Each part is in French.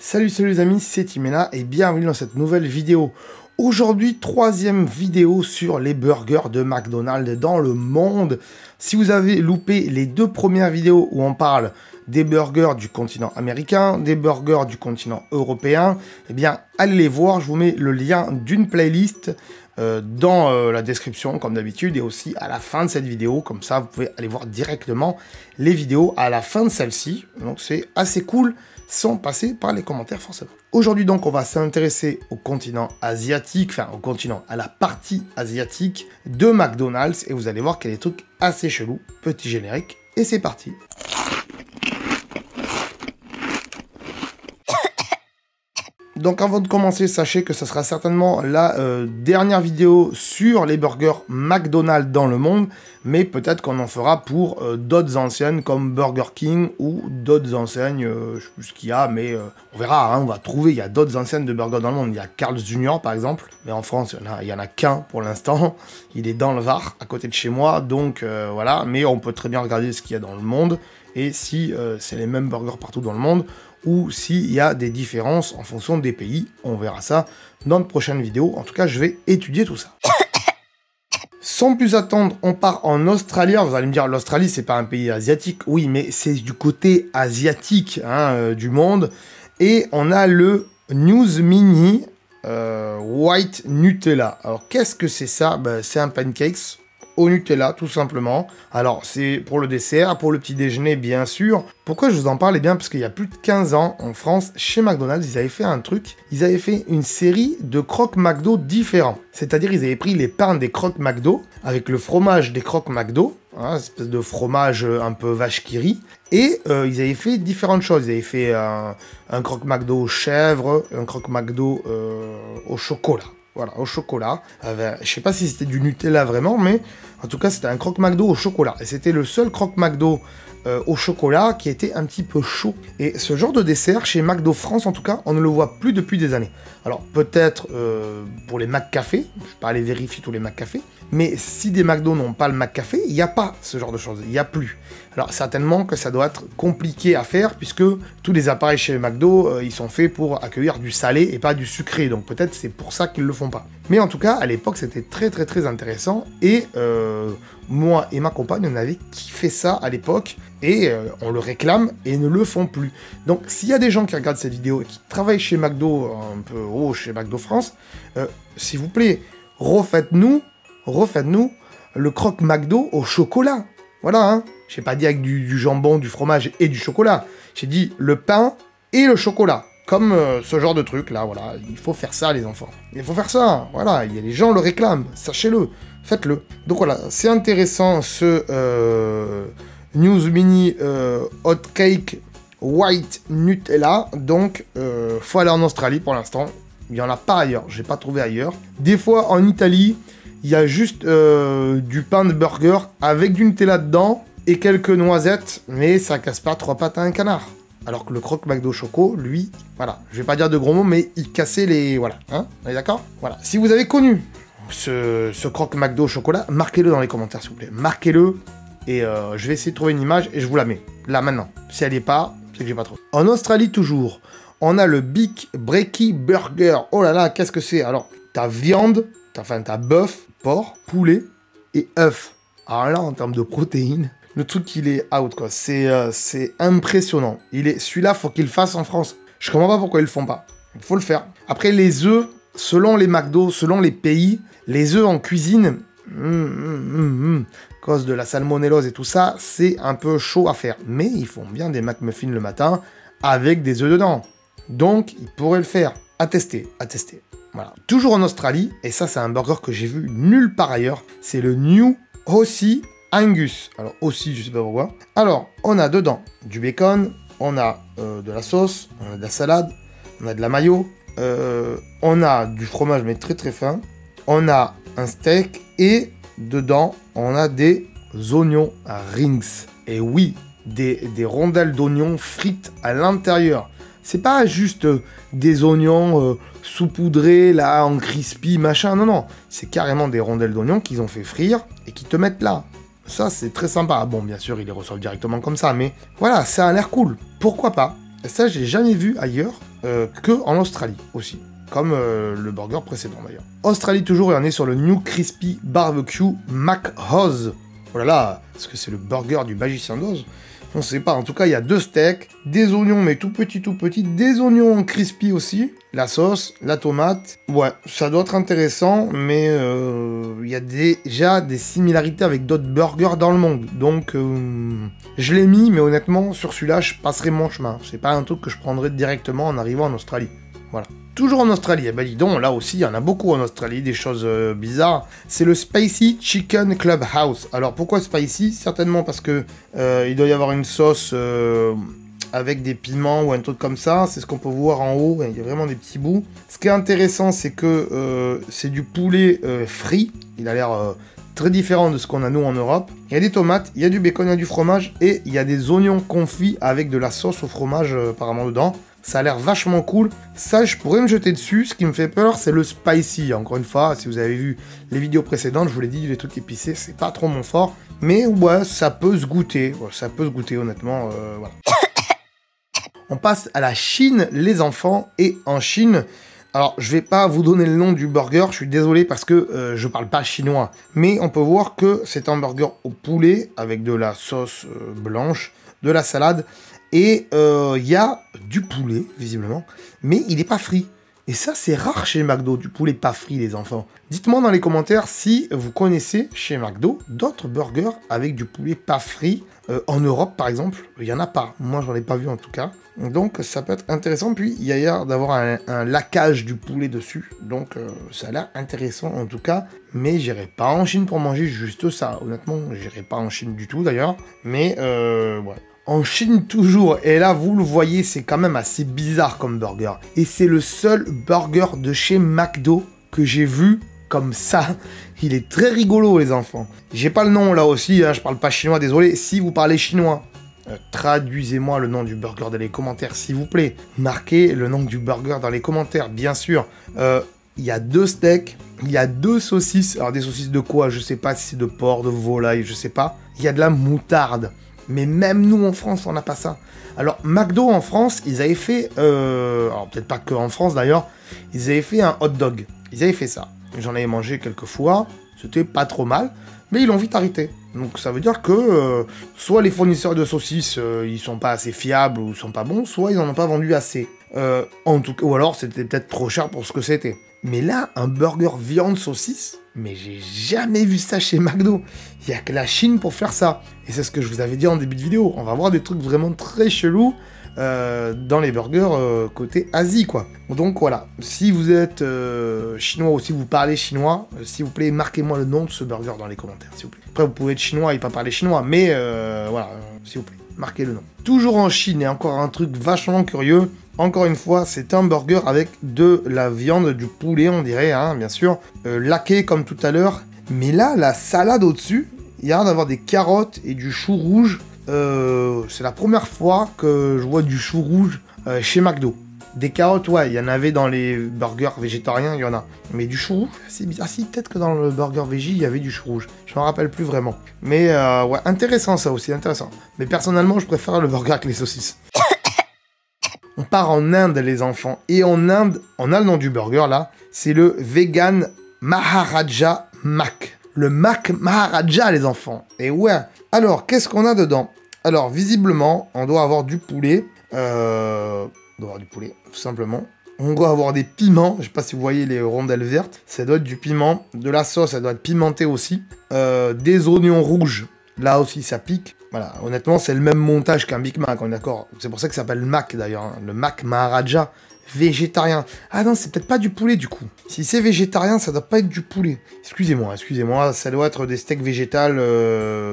Salut les amis, c'est Timena et bienvenue dans cette nouvelle vidéo. Aujourd'hui, troisième vidéo sur les burgers de McDonald's dans le monde. Si vous avez loupé les deux premières vidéos où on parle des burgers du continent américain, des burgers du continent européen, eh bien allez les voir, je vous mets le lien d'une playlist dans la description comme d'habitude et aussi à la fin de cette vidéo, comme ça vous pouvez aller voir directement les vidéos à la fin de celle-ci, donc c'est assez cool sans passer par les commentaires forcément. Aujourd'hui donc on va s'intéresser au continent asiatique, enfin au continent, à la partie asiatique de McDonald's et vous allez voir qu'il y a des trucs assez chelous. Petit générique et c'est parti. Donc avant de commencer, sachez que ce sera certainement la dernière vidéo sur les burgers McDonald's dans le monde, mais peut-être qu'on en fera pour d'autres enseignes comme Burger King ou d'autres enseignes, je sais plus ce qu'il y a, mais on verra, hein, on va trouver, il y a d'autres enseignes de burgers dans le monde, il y a Carl's Jr par exemple, mais en France il y en a qu'un pour l'instant, il est dans le Var, à côté de chez moi, donc voilà, mais on peut très bien regarder ce qu'il y a dans le monde, et si c'est les mêmes burgers partout dans le monde, ou s'il y a des différences en fonction des pays. On verra ça dans de prochaines vidéos. En tout cas, je vais étudier tout ça. Sans plus attendre, on part en Australie. Vous allez me dire, l'Australie, c'est pas un pays asiatique. Oui, mais c'est du côté asiatique du monde. Et on a le News Mini White Nutella. Alors, qu'est-ce que c'est ça? C'est un pancakes au Nutella, tout simplement. Alors, c'est pour le dessert, pour le petit déjeuner, bien sûr. Pourquoi je vous en parle? Eh bien, parce qu'il y a plus de 15 ans, en France, chez McDonald's, ils avaient fait un truc. Ils avaient fait une série de croque McDo différents. C'est-à-dire, ils avaient pris les pains des croque McDo, avec le fromage des croque McDo, une espèce de fromage un peu vache qui rit, et ils avaient fait différentes choses. Ils avaient fait un croque McDo aux chèvres, un croque McDo au chocolat. Voilà, au chocolat. Je sais pas si c'était du Nutella vraiment, mais en tout cas, c'était un croque McDo au chocolat. Et c'était le seul croque McDo au chocolat qui était un petit peu chaud. Et ce genre de dessert, chez McDo France en tout cas, on ne le voit plus depuis des années. Alors peut-être pour les McCafé, je ne vais pas aller vérifier tous les McCafé, mais si des McDo n'ont pas le McCafé, il n'y a pas ce genre de choses, il n'y a plus. Alors certainement que ça doit être compliqué à faire, puisque tous les appareils chez McDo, ils sont faits pour accueillir du salé et pas du sucré, donc peut-être c'est pour ça qu'ils ne le font pas. Mais en tout cas, à l'époque, c'était très intéressant, et moi et ma compagne, on avait kiffé ça à l'époque, et on le réclame, et ne le font plus. Donc s'il y a des gens qui regardent cette vidéo et qui travaillent chez McDo, un peu haut chez McDo France, s'il vous plaît, refaites-nous le croque McDo au chocolat. Voilà, hein. J'ai pas dit avec du jambon, du fromage et du chocolat. J'ai dit le pain et le chocolat. Comme ce genre de truc, là, voilà. Il faut faire ça, les enfants. Il faut faire ça, voilà. Les gens le réclament, sachez-le. Faites-le. Donc voilà, c'est intéressant, ce News Mini Hot Cake White Nutella. Donc, faut aller en Australie pour l'instant. Il n'y en a pas ailleurs, j'ai pas trouvé ailleurs. Des fois, en Italie, il y a juste du pain de burger avec du Nutella dedans et quelques noisettes, mais ça casse pas trois pattes à un canard. Alors que le croque McDo Choco, lui, voilà, je vais pas dire de gros mots, mais il cassait les... Voilà, hein, on est d'accord? Voilà, si vous avez connu ce croque McDo Chocolat, marquez-le dans les commentaires, s'il vous plaît. Marquez-le, et je vais essayer de trouver une image, et je vous la mets, là, maintenant. Si elle n'y est pas, c'est que j'ai pas trop. En Australie, toujours, on a le Big Brekkie Burger. Oh là là, qu'est-ce que c'est? Alors, t'as viande, t'as bœuf, porc, poulet et œuf. Alors là, en termes de protéines, le truc, il est out, quoi. C'est impressionnant. Celui-là, faut qu'il le fasse en France. Je comprends pas pourquoi ils le font pas. Il faut le faire. Après, les œufs, selon les McDo, selon les pays, les œufs en cuisine, à cause de la salmonellose et tout ça, c'est un peu chaud à faire. Mais ils font bien des McMuffins le matin avec des œufs dedans. Donc, ils pourraient le faire. À tester, à tester. Voilà. Toujours en Australie, et ça, c'est un burger que j'ai vu nulle part ailleurs, c'est le New Aussie Angus. Alors, aussi, je sais pas pourquoi. Alors, on a dedans du bacon, on a de la sauce, on a de la salade, on a de la mayo, on a du fromage, mais très fin, on a un steak, et dedans, on a des oignons rings. Et oui, des rondelles d'oignons frites à l'intérieur. C'est pas juste des oignons saupoudrés, là, en crispy, machin. Non, non. C'est carrément des rondelles d'oignons qu'ils ont fait frire et qui te mettent là. Ça, c'est très sympa. Bon, bien sûr, ils les reçoivent directement comme ça, mais voilà, ça a l'air cool. Pourquoi pas? Et ça, j'ai jamais vu ailleurs que en Australie aussi. Comme le burger précédent d'ailleurs. Australie toujours, et on est sur le New Crispy Barbecue McOz. Oh là là, est-ce que c'est le burger du magicien d'Oz? On sait pas, en tout cas il y a 2 steaks, des oignons mais tout petits, des oignons crispy aussi, la sauce, la tomate. Ouais, ça doit être intéressant, mais il y a déjà des similarités avec d'autres burgers dans le monde. Donc je l'ai mis, mais honnêtement sur celui-là je passerai mon chemin. C'est pas un truc que je prendrais directement en arrivant en Australie. Voilà. Toujours en Australie, eh ben dis donc, là aussi, il y en a beaucoup en Australie, des choses bizarres. C'est le Spicy Chicken Clubhouse. Alors pourquoi spicy? Certainement parce que il doit y avoir une sauce avec des piments ou un truc comme ça. C'est ce qu'on peut voir en haut, il y a vraiment des petits bouts. Ce qui est intéressant, c'est que c'est du poulet frit. Il a l'air très différent de ce qu'on a nous en Europe. Il y a des tomates, il y a du bacon, il y a du fromage et il y a des oignons confits avec de la sauce au fromage apparemment dedans. Ça a l'air vachement cool. Ça, je pourrais me jeter dessus. Ce qui me fait peur, c'est le spicy. Encore une fois, si vous avez vu les vidéos précédentes, je vous l'ai dit, les trucs épicés, c'est pas trop mon fort. Mais ouais, ça peut se goûter. Ouais, ça peut se goûter, honnêtement. Voilà. On passe à la Chine, les enfants. Et en Chine, alors, je vais pas vous donner le nom du burger. Je suis désolé parce que je parle pas chinois. Mais on peut voir que c'est un burger au poulet avec de la sauce blanche, de la salade. Et il y a du poulet, visiblement, mais il n'est pas frit. Et ça, c'est rare chez McDo, du poulet pas frit, les enfants. Dites-moi dans les commentaires si vous connaissez chez McDo d'autres burgers avec du poulet pas frit. En Europe, par exemple, il n'y en a pas. Moi, j'en ai pas vu en tout cas. Donc, ça peut être intéressant. Puis, il y a l'air d'avoir un laquage du poulet dessus. Donc, ça a l'air intéressant en tout cas. Mais j'irai pas en Chine pour manger juste ça. Honnêtement, j'irai pas en Chine du tout d'ailleurs. Mais, ouais. En Chine toujours, et là vous le voyez, c'est quand même assez bizarre comme burger. Et c'est le seul burger de chez McDo que j'ai vu comme ça. Il est très rigolo les enfants. J'ai pas le nom là aussi, hein, je parle pas chinois, désolé. Si vous parlez chinois, traduisez-moi le nom du burger dans les commentaires s'il vous plaît. Marquez le nom du burger dans les commentaires, bien sûr. Il y a 2 steaks, il y a 2 saucisses. Alors des saucisses de quoi? Je sais pas si c'est de porc, de volaille, je sais pas. Il y a de la moutarde. Mais même nous en France, on n'a pas ça. Alors, McDo en France, ils avaient fait... alors, peut-être pas que en France d'ailleurs. Ils avaient fait un hot dog. Ils avaient fait ça. J'en avais mangé quelques fois. C'était pas trop mal. Mais ils l'ont vite arrêté. Donc, ça veut dire que... soit les fournisseurs de saucisses, ils sont pas assez fiables ou sont pas bons. Soit ils en ont pas vendu assez. En tout cas, ou alors, c'était peut-être trop cher pour ce que c'était. Mais là, un burger viande saucisse... Mais j'ai jamais vu ça chez McDo. Il n'y a que la Chine pour faire ça. Et c'est ce que je vous avais dit en début de vidéo. On va voir des trucs vraiment très chelous dans les burgers côté Asie, quoi. Donc voilà. Si vous êtes chinois ou si vous parlez chinois, s'il vous plaît, marquez-moi le nom de ce burger dans les commentaires, s'il vous plaît. Après, vous pouvez être chinois et pas parler chinois, mais voilà, s'il vous plaît, marquez le nom. Toujours en Chine, et encore un truc vachement curieux. Encore une fois, c'est un burger avec de la viande, du poulet, on dirait, hein, bien sûr, laqué comme tout à l'heure. Mais là, la salade au-dessus, il y a l'air d'avoir des carottes et du chou rouge. C'est la première fois que je vois du chou rouge chez McDo. Des carottes, ouais, il y en avait dans les burgers végétariens, il y en a. Mais du chou rouge, c'est bizarre. Ah si, peut-être que dans le burger végé, il y avait du chou rouge. Je m'en rappelle plus vraiment. Mais ouais, intéressant ça aussi, intéressant. Mais personnellement, je préfère le burger avec les saucisses. On part en Inde, les enfants. Et en Inde, on a le nom du burger, là. C'est le Vegan Maharaja Mac. Le Mac Maharaja, les enfants. Et ouais. Alors, qu'est-ce qu'on a dedans? Alors, visiblement, on doit avoir du poulet. On doit avoir du poulet, tout simplement. On doit avoir des piments. Je sais pas si vous voyez les rondelles vertes. Ça doit être du piment. De la sauce, ça doit être pimenté aussi. Des oignons rouges. Là aussi, ça pique. Voilà, honnêtement, c'est le même montage qu'un Big Mac, on est d'accord. C'est pour ça que ça s'appelle Mac, d'ailleurs. Hein. Le Mac Maharaja, végétarien. Ah non, c'est peut-être pas du poulet, du coup. Si c'est végétarien, ça doit pas être du poulet. Excusez-moi, ça doit être des steaks végétales,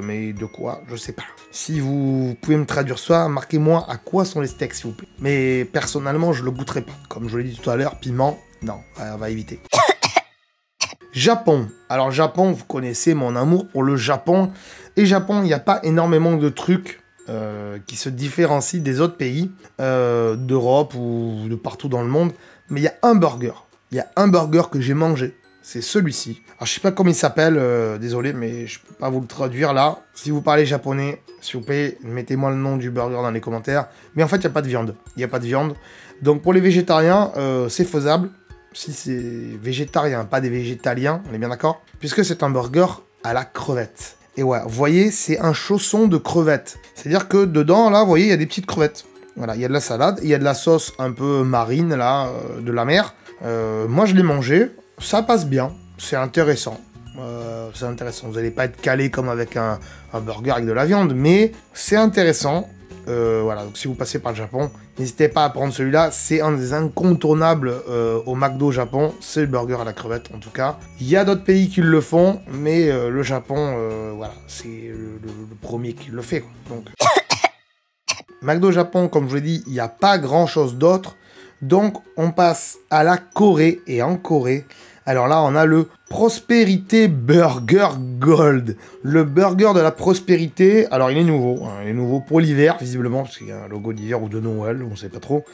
mais de quoi? Je sais pas. Si vous pouvez me traduire ça, marquez-moi à quoi sont les steaks, s'il vous plaît. Mais personnellement, je le goûterai pas. Comme je l'ai dit tout à l'heure, piment, non, on va éviter. Japon. Alors Japon, vous connaissez mon amour pour le Japon. Et Japon, il n'y a pas énormément de trucs qui se différencient des autres pays d'Europe ou de partout dans le monde. Mais il y a un burger. Il y a un burger que j'ai mangé. c'est celui-ci. Alors je sais pas comment il s'appelle, désolé, mais je peux pas vous le traduire là. Si vous parlez japonais, s'il vous plaît, mettez-moi le nom du burger dans les commentaires. Mais en fait, il n'y a pas de viande. Il n'y a pas de viande. Donc pour les végétariens, c'est faisable. Si c'est végétarien, pas des végétaliens, on est bien d'accord? Puisque c'est un burger à la crevette. Et ouais, vous voyez, c'est un chausson de crevettes. C'est-à-dire que dedans, là, vous voyez, il y a des petites crevettes. Voilà, il y a de la salade, il y a de la sauce un peu marine, là, de la mer. Moi, je l'ai mangé, ça passe bien, c'est intéressant. Vous n'allez pas être calé comme avec un burger avec de la viande, mais c'est intéressant. Voilà, donc si vous passez par le Japon, n'hésitez pas à prendre celui-là, c'est un des incontournables au McDo Japon, c'est le burger à la crevette en tout cas. Il y a d'autres pays qui le font, mais le Japon, voilà, c'est le premier qui le fait, quoi. Donc, McDo Japon, comme je vous l'ai dit, il n'y a pas grand-chose d'autre. Donc, on passe à la Corée. Et en Corée, alors là, on a le Prospérité Burger Gold. Le burger de la prospérité. Alors, il est nouveau. Hein, il est nouveau pour l'hiver, visiblement, parce qu'il y a un logo d'hiver ou de Noël, on ne sait pas trop.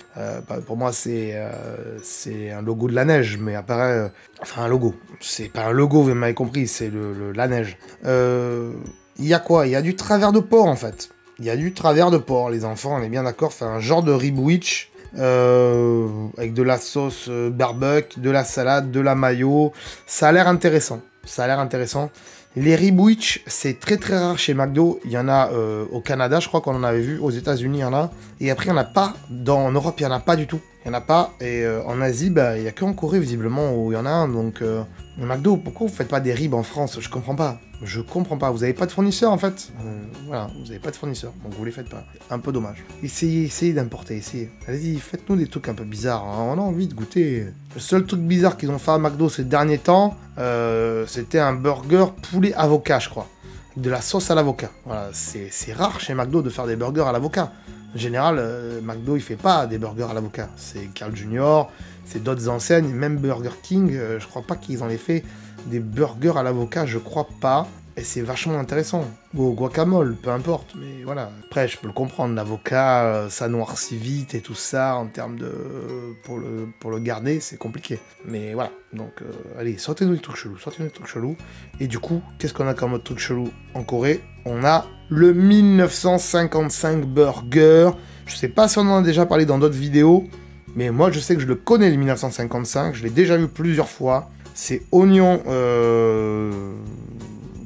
Pour moi, c'est un logo de la neige, mais apparaît... enfin, un logo. C'est pas un logo, vous m'avez compris, c'est la neige. Il y a quoi? Il y a du travers de porc, en fait. Il y a du travers de porc, les enfants, on est bien d'accord. C'est un genre de ribwich avec de la sauce barbecue, de la salade, de la mayo. Ça a l'air intéressant. Ça a l'air intéressant. Les ribwich, c'est très très rare chez McDo. Il y en a au Canada, je crois qu'on en avait vu. Aux États-Unis, il y en a. Et après, il n'y en a pas. En Europe, il n'y en a pas du tout. Il n'y en a pas. Et en Asie, bah, il n'y a qu'en Corée, visiblement, où il y en a un. Donc, McDo, pourquoi vous ne faites pas des ribs en France? Je comprends pas. Je comprends pas. Vous n'avez pas de fournisseur, en fait. Voilà, vous n'avez pas de fournisseur. Donc, vous les faites pas. Un peu dommage. Essayez d'importer, essayez. Allez-y, faites-nous des trucs un peu bizarres. Hein. On a envie de goûter. Le seul truc bizarre qu'ils ont fait à McDo ces derniers temps, c'était un burger poulet avocat, je crois. Avec de la sauce à l'avocat. Voilà, c'est rare chez McDo de faire des burgers à l'avocat. En général, McDo, il fait pas des burgers à l'avocat. C'est Carl Jr., c'est d'autres enseignes, même Burger King, je crois pas qu'ils en aient fait des burgers à l'avocat, je crois pas. Et c'est vachement intéressant. Ou au guacamole, peu importe, mais voilà. Après, je peux le comprendre, l'avocat, ça noircit vite et tout ça, en termes de... Pour le garder, c'est compliqué. Mais voilà, donc, allez, sortez-nous des trucs chelous, Et du coup, qu'est-ce qu'on a comme autre truc chelou en Corée? On a le 1955 burger. Je sais pas si on en a déjà parlé dans d'autres vidéos, mais moi, je sais que je le connais, le 1955, je l'ai déjà vu plusieurs fois. C'est oignon...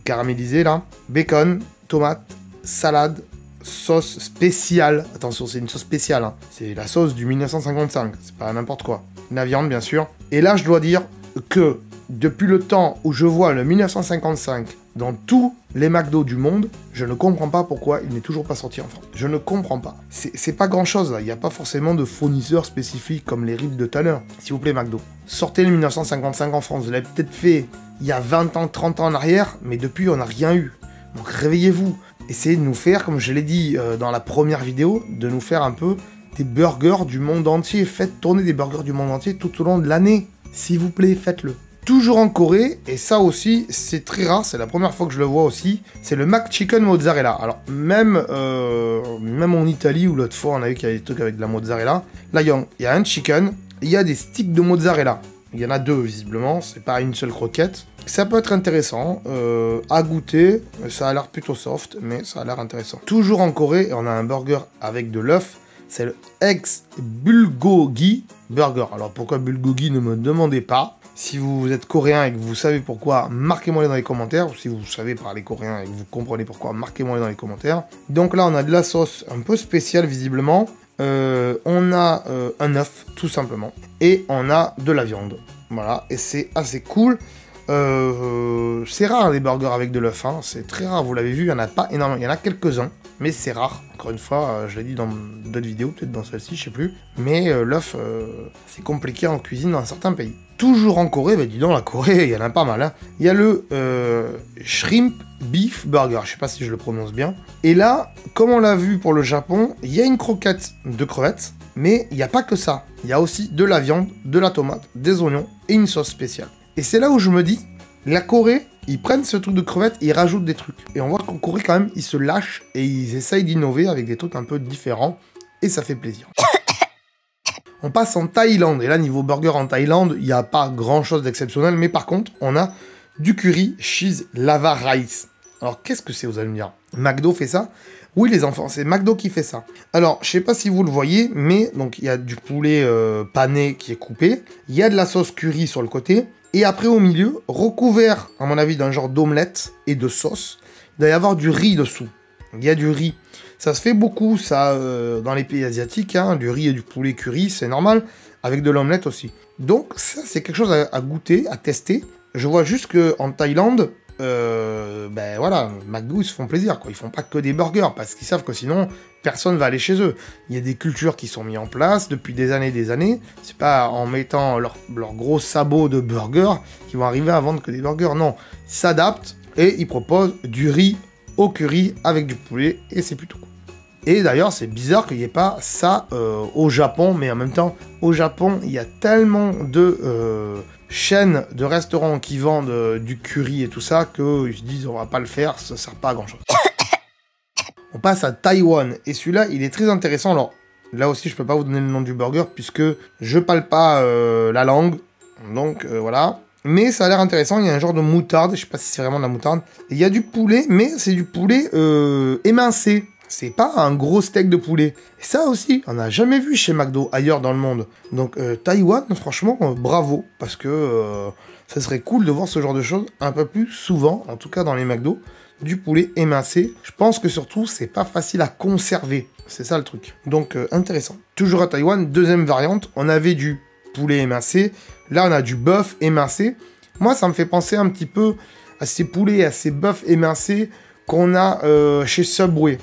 caramélisé là, bacon, tomate, salade, sauce spéciale. Attention, c'est une sauce spéciale, hein. C'est la sauce du 1955, c'est pas n'importe quoi. La viande, bien sûr. Et là, je dois dire que depuis le temps où je vois le 1955 dans tous les McDo du monde, je ne comprends pas pourquoi il n'est toujours pas sorti en France. Je ne comprends pas. C'est pas grand chose là, il n'y a pas forcément de fournisseurs spécifiques comme les ribs de tout à l'heure. S'il vous plaît, McDo, sortez le 1955 en France. Vous l'avez peut-être fait il y a 20 ans, 30 ans en arrière, mais depuis, on n'a rien eu. Donc réveillez-vous. Essayez de nous faire, comme je l'ai dit dans la première vidéo, de nous faire un peu des burgers du monde entier. Faites tourner des burgers du monde entier tout au long de l'année. S'il vous plaît, faites-le. Toujours en Corée, et ça aussi, c'est très rare, c'est la première fois que je le vois aussi, c'est le McChicken mozzarella. Alors, même en Italie, où l'autre fois, on a vu qu'il y avait des trucs avec de la mozzarella, là, il y a un chicken, il y a des sticks de mozzarella. Il y en a deux, visiblement, c'est pas une seule croquette. Ça peut être intéressant à goûter, ça a l'air plutôt soft, mais ça a l'air intéressant. Toujours en Corée, on a un burger avec de l'œuf, c'est le ex bulgogi burger. Alors, pourquoi bulgogi, ne me demandez pas. Si vous êtes coréen et que vous savez pourquoi, marquez-moi dans les commentaires. Ou si vous savez parler coréen et que vous comprenez pourquoi, marquez-moi dans les commentaires. Donc là, on a de la sauce un peu spéciale, visiblement. On a un œuf, tout simplement. Et on a de la viande. Voilà, et c'est assez cool. C'est rare les burgers avec de l'œuf, hein. C'est très rare, vous l'avez vu, il n'y en a pas énormément. Il y en a quelques-uns, mais c'est rare. Encore une fois, je l'ai dit dans d'autres vidéos, peut-être dans celle-ci, je sais plus. Mais l'œuf, c'est compliqué en cuisine dans certains pays. Toujours en Corée, bah dis donc, la Corée, il y en a pas mal, hein. Il y a le Shrimp Beef Burger, je sais pas si je le prononce bien. Et là, comme on l'a vu pour le Japon, il y a une croquette de crevettes, mais il n'y a pas que ça. Il y a aussi de la viande, de la tomate, des oignons et une sauce spéciale. Et c'est là où je me dis, la Corée, ils prennent ce truc de crevettes et ils rajoutent des trucs. Et on voit qu'en Corée, quand même, ils se lâchent et ils essayent d'innover avec des trucs un peu différents. Et ça fait plaisir. On passe en Thaïlande. Et là, niveau burger en Thaïlande, il n'y a pas grand-chose d'exceptionnel. Mais par contre, on a du curry cheese lava rice. Alors, qu'est-ce que c'est, vous allez me dire? McDo fait ça? Oui, les enfants, c'est McDo qui fait ça. Alors, je sais pas si vous le voyez, mais donc il y a du poulet pané qui est coupé. Il y a de la sauce curry sur le côté. Et après, au milieu, recouvert, à mon avis, d'un genre d'omelette et de sauce, il doit y avoir du riz dessous. Il y a du riz. Ça se fait beaucoup, ça, dans les pays asiatiques, hein, du riz et du poulet curry, c'est normal, avec de l'omelette aussi. Donc, ça, c'est quelque chose à goûter, à tester. Je vois juste qu'en Thaïlande, ben voilà, McDo, ils se font plaisir, quoi. Ils font pas que des burgers, parce qu'ils savent que sinon, personne va aller chez eux. Il y a des cultures qui sont mises en place depuis des années. C'est pas en mettant leurs gros sabots de burgers qu'ils vont arriver à vendre que des burgers. Non, ils s'adaptent et ils proposent du riz au curry avec du poulet, et c'est plutôt cool. Et d'ailleurs, c'est bizarre qu'il n'y ait pas ça au Japon, mais en même temps, au Japon, il y a tellement de chaînes de restaurants qui vendent du curry et tout ça, qu'ils se disent on va pas le faire, ça sert pas à grand chose. On passe à Taïwan, et celui-là, il est très intéressant. Alors, là aussi, je peux pas vous donner le nom du burger, puisque je parle pas la langue, donc voilà. Mais ça a l'air intéressant, il y a un genre de moutarde, je sais pas si c'est vraiment de la moutarde. Il y a du poulet, mais c'est du poulet émincé. C'est pas un gros steak de poulet. Et ça aussi, on n'a jamais vu chez McDo ailleurs dans le monde. Donc Taïwan, franchement, bravo. Parce que ça serait cool de voir ce genre de choses un peu plus souvent, en tout cas dans les McDo. Du poulet émincé. Je pense que surtout, c'est pas facile à conserver. C'est ça le truc. Donc intéressant. Toujours à Taïwan, deuxième variante, on avait du poulet émincé. Là, on a du bœuf émincé. Moi, ça me fait penser un petit peu à ces poulets, à ces bœufs émincés qu'on a chez Subway.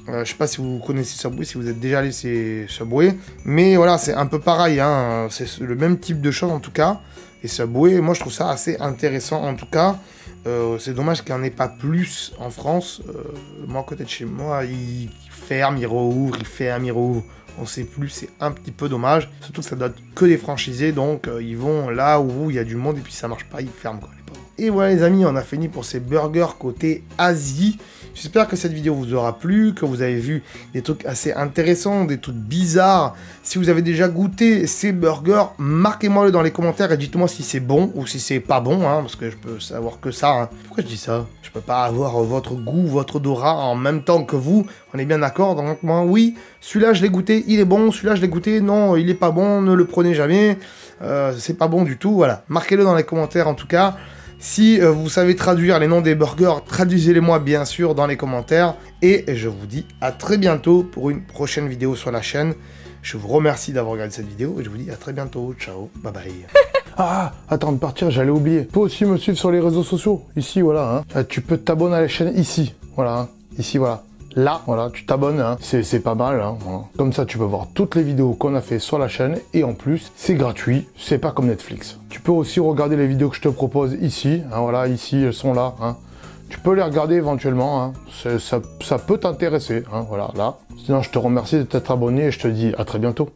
Je sais pas si vous connaissez Subway, si vous êtes déjà allé chez Subway. Mais voilà, c'est un peu pareil, hein. C'est le même type de choses en tout cas. Et Subway, moi je trouve ça assez intéressant en tout cas. C'est dommage qu'il n'y en ait pas plus en France. Moi, à côté de chez moi, il ferme, il rouvre, il ferme, il rouvre. On sait plus, c'est un petit peu dommage. Surtout que ça doit être que des franchisés, donc ils vont là où il y a du monde et puis ça marche pas, ils ferment quoi. Et voilà les amis, on a fini pour ces burgers côté Asie. J'espère que cette vidéo vous aura plu, que vous avez vu des trucs assez intéressants, des trucs bizarres. Si vous avez déjà goûté ces burgers, marquez-moi-le dans les commentaires et dites-moi si c'est bon ou si c'est pas bon, hein, parce que je peux savoir que ça. Hein. Pourquoi je dis ça? Je peux pas avoir votre goût, votre odorat en même temps que vous. On est bien d'accord? Donc moi, oui, celui-là je l'ai goûté, il est bon. Celui-là je l'ai goûté, non, il est pas bon, ne le prenez jamais. C'est pas bon du tout, voilà. Marquez-le dans les commentaires en tout cas. Si vous savez traduire les noms des burgers, traduisez-les-moi bien sûr dans les commentaires. Et je vous dis à très bientôt pour une prochaine vidéo sur la chaîne. Je vous remercie d'avoir regardé cette vidéo et je vous dis à très bientôt. Ciao, bye bye. Ah, attends de partir, j'allais oublier. Tu peux aussi me suivre sur les réseaux sociaux. Ici, voilà. Hein. Tu peux t'abonner à la chaîne ici. Voilà. Hein. Ici, voilà. Là, voilà, tu t'abonnes, hein. C'est pas mal, hein, voilà. Comme ça, tu peux voir toutes les vidéos qu'on a fait sur la chaîne, et en plus, c'est gratuit, c'est pas comme Netflix. Tu peux aussi regarder les vidéos que je te propose ici, hein, voilà, ici, elles sont là, hein. Tu peux les regarder éventuellement, hein. Ça peut t'intéresser, hein, voilà, là. Sinon, je te remercie de t'être abonné, et je te dis à très bientôt.